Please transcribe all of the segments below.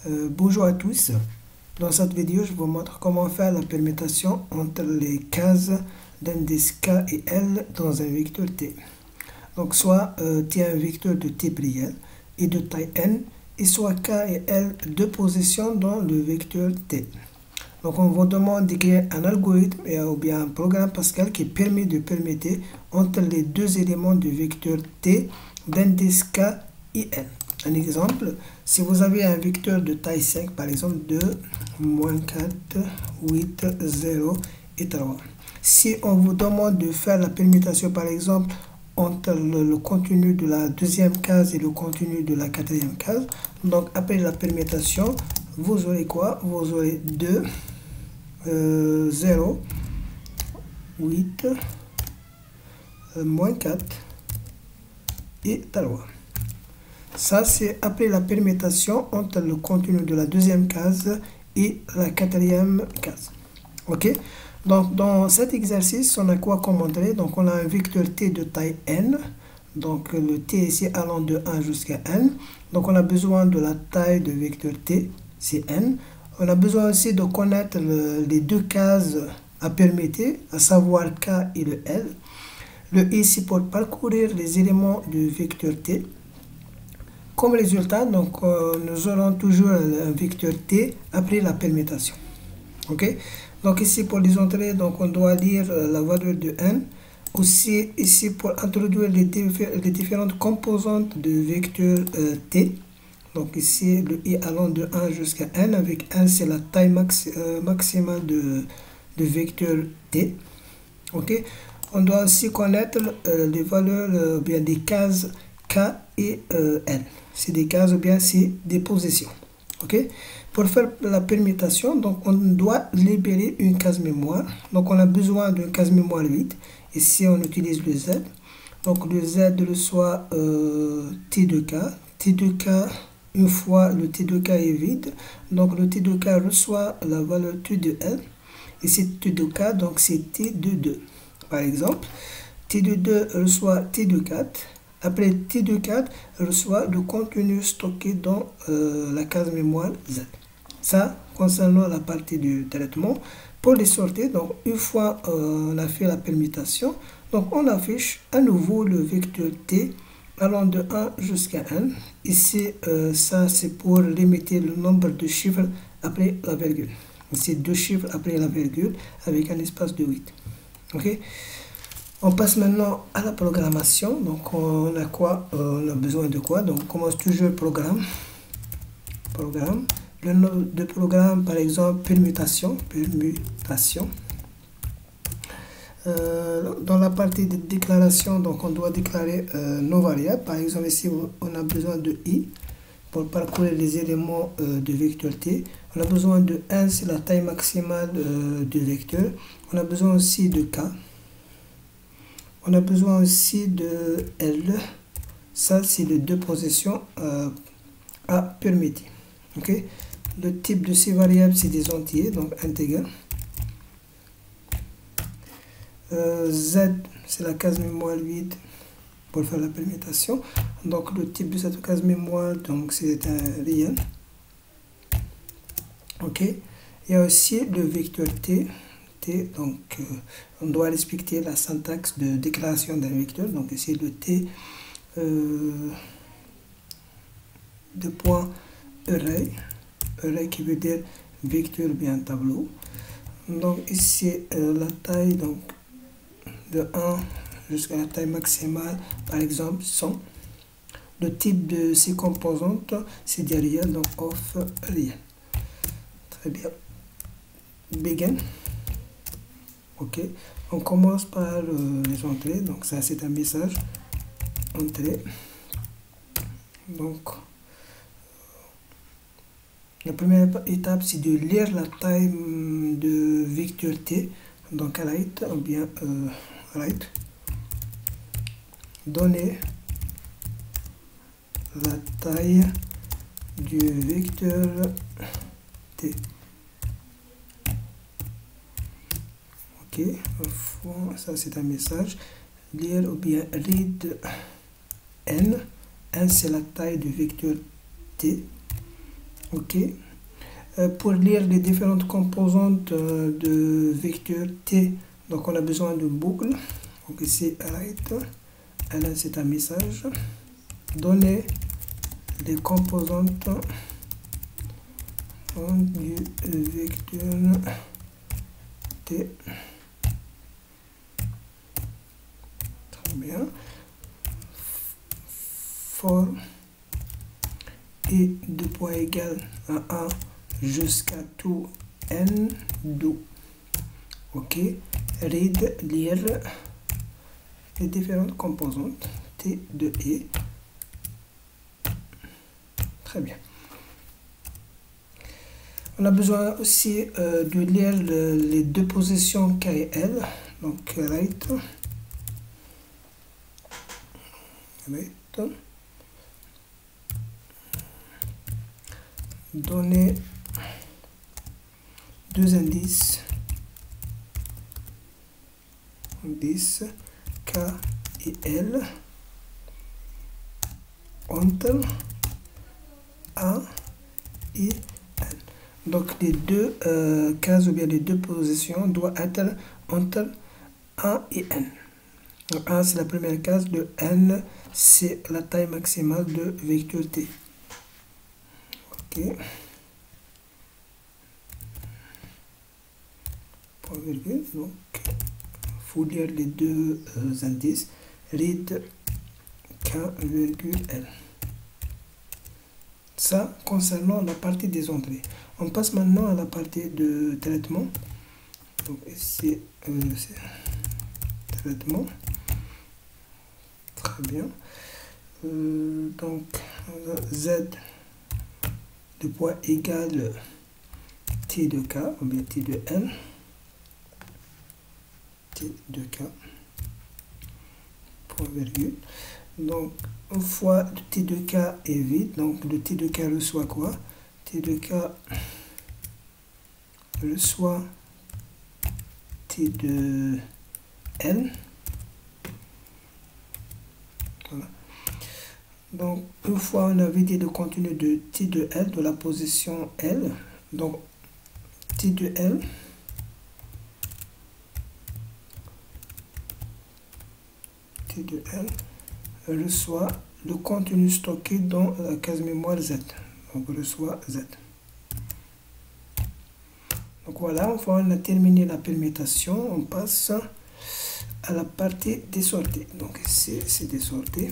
Bonjour à tous. Dans cette vidéo, je vous montre comment faire la permutation entre les cases d'indice K et L dans un vecteur T. Donc, soit T est un vecteur de type réel et de taille n, et soit K et L deux positions dans le vecteur T. Donc, on vous demande d'écrire un algorithme ou bien un programme Pascal qui permet de permettre entre les deux éléments du vecteur T d'indice K et L. Un exemple, si vous avez un vecteur de taille 5, par exemple 2, moins 4, 8, 0 et 3. Si on vous demande de faire la permutation, par exemple, entre le contenu de la deuxième case et le contenu de la quatrième case, donc après la permutation, vous aurez quoi? Vous aurez 2, 0, 8, moins 4 et 3. Ça, c'est après la permutation entre le contenu de la deuxième case et la quatrième case. OK? Donc, dans cet exercice, on a quoi comme montrer? Donc, on a un vecteur T de taille n. Donc, le T ici allant de 1 jusqu'à n. Donc, on a besoin de la taille de vecteur T, c'est n. On a besoin aussi de connaître les deux cases à permettre, à savoir K et le L. Le ici pour parcourir les éléments du vecteur T. Comme résultat, donc, nous aurons toujours un vecteur T après la permutation. OK? Donc ici pour les entrées, donc on doit lire la valeur de n. Aussi ici pour introduire les différentes composantes du vecteur T. Donc ici le i allant de 1 jusqu'à n, avec n c'est la taille maximale de vecteur T. OK? On doit aussi connaître les valeurs bien des cases K et L. C'est des cases ou bien c'est des positions. OK? Pour faire la permutation, donc on doit libérer une case mémoire. Donc on a besoin d'une case mémoire 8. Ici on utilise le Z. Donc le Z reçoit T de K. T de K, une fois le T de K est vide, donc le T de K reçoit la valeur T de L. Et c'est T de K, donc c'est T de 2. Par exemple, T de 2 reçoit T de 4. Après T de 4 reçoit le contenu stocké dans la case mémoire Z. Ça, concernant la partie du traitement, pour les sortir, donc une fois on a fait la permutation, donc on affiche à nouveau le vecteur T allant de 1 jusqu'à n. Ici, ça c'est pour limiter le nombre de chiffres après la virgule. C'est deux chiffres après la virgule avec un espace de 8. OK? On passe maintenant à la programmation. Donc on a quoi? On a besoin de quoi? Donc on commence toujours le programme. Le nom de programme, par exemple, permutation. Dans la partie de déclaration, donc on doit déclarer nos variables. Par exemple, ici, on a besoin de i pour parcourir les éléments du vecteur T. On a besoin de n, c'est la taille maximale du vecteur. On a besoin aussi de k. On a besoin aussi de L. Ça, c'est les deux positions à permettre. OK? Le type de ces variables, c'est des entiers, donc intégrales. Z, c'est la case mémoire vide pour faire la permutation. Donc, le type de cette case mémoire, donc c'est un réel. OK? Il y a aussi le vecteur T. Donc on doit respecter la syntaxe de déclaration d'un vecteur. Donc ici le T de point array qui veut dire vecteur bien tableau. Donc ici la taille, donc de 1 jusqu'à la taille maximale, par exemple 100. Le type de ces composantes, c'est des réels, donc of réel. Très bien. Begin. OK, on commence par les entrées. Donc ça c'est un message entrée. Donc la première étape c'est de lire la taille de vecteur T, donc write ou bien write, donner la taille du vecteur T. OK, ça c'est un message. Lire ou bien read n. N c'est la taille du vecteur T. Ok. Pour lire les différentes composantes de vecteur t, donc on a besoin d'une boucle. Donc ici, write, là c'est un message. Donner les composantes du vecteur t. Très bien. For et 2 points égales à 1 jusqu'à tout n do. Ok. Read, lire les différentes composantes t de e. Très bien. On a besoin aussi de lire les deux positions k et l. Donc write. Donner deux indices K et L entre A et N. Donc les deux cases ou bien les deux positions doivent être entre A et N. Donc A c'est la première case, de N c'est la taille maximale de vecteur T. Ok. Point virgule, donc faut lire les deux indices. Read K virgule L. Ça concernant la partie des entrées. On passe maintenant à la partie de traitement. Donc ici c'est traitement. Très bien. Donc Z de poids égale T de K ou bien T de N. T de K. Point virgule. Donc une fois le T de K est vide, donc le T de K reçoit quoi? T de K reçoit T de N. Voilà. Donc une fois on a vidé le contenu de T de L, de la position L, donc T de L reçoit le contenu stocké dans la case mémoire Z. Donc reçoit Z. Donc voilà, une fois on a terminé la permutation, on passe à la partie des sorties. Donc ici c'est des sorties.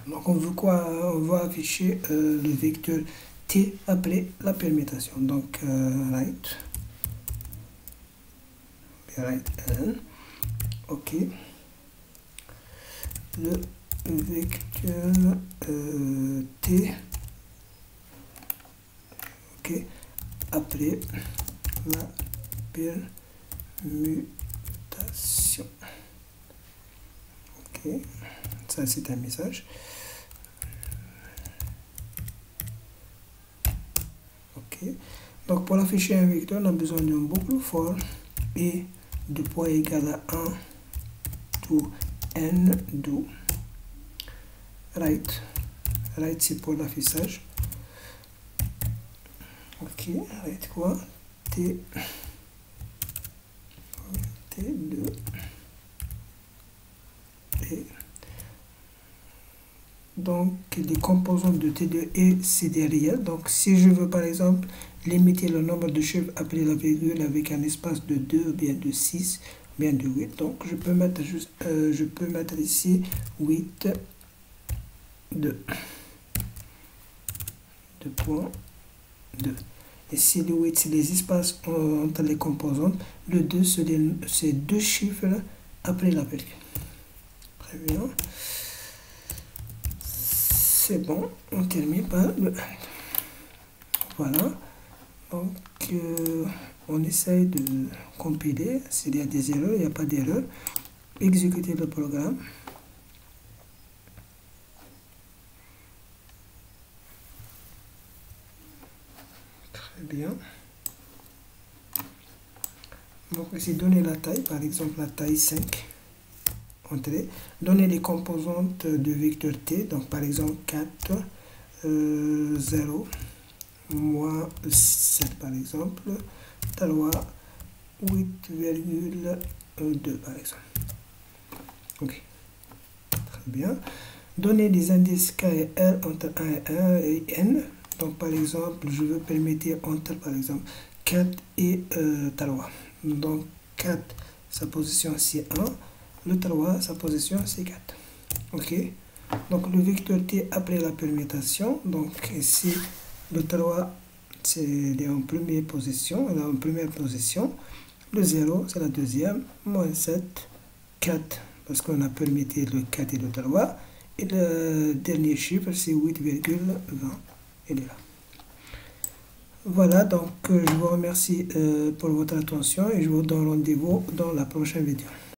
Donc on veut quoi? On va afficher le vecteur T après la permutation. Donc write N. Ok. Le vecteur T, ok, après la permutation. Ok, ça c'est un message. Ok, donc pour afficher un vecteur, on a besoin d'une boucle for et de poids égal à 1 to n do. Write c'est pour l'affichage. Ok, write quoi? T de E. Donc les composantes de T de E c'est des réels. Donc si je veux par exemple limiter le nombre de chiffres après la virgule avec un espace de 2 ou bien de 6 ou bien de 8, donc je peux mettre ici 8 2. 2.2. Et si le 8 c'est les espaces entre les composantes, le 2 c'est deux chiffres après la virgule. Très bien. C'est bon, on termine par le 1. Voilà. Donc on essaye de compiler. S'il y a des erreurs, il n'y a pas d'erreur. Exécuter le programme. Très bien. Donc ici, donner la taille, par exemple la taille 5. Entrée. Donner les composantes de vecteur T, donc par exemple 4, 0, moins 7 par exemple, talwa 8,2 par exemple. Ok, très bien. Donner des indices K et L entre 1 et n. Donc par exemple, je veux permettre entre par exemple 4 et talwa. Donc 4, sa position c'est 1, le talwa, sa position c'est 4. Ok, donc le vecteur T après la permutation, donc ici le talwa c'est en première position, le 0 c'est la deuxième, moins 7, 4 parce qu'on a permuté le 4 et le talwa, et le dernier chiffre c'est 8,20, il est là. Voilà, donc je vous remercie pour votre attention et je vous donne rendez-vous dans la prochaine vidéo.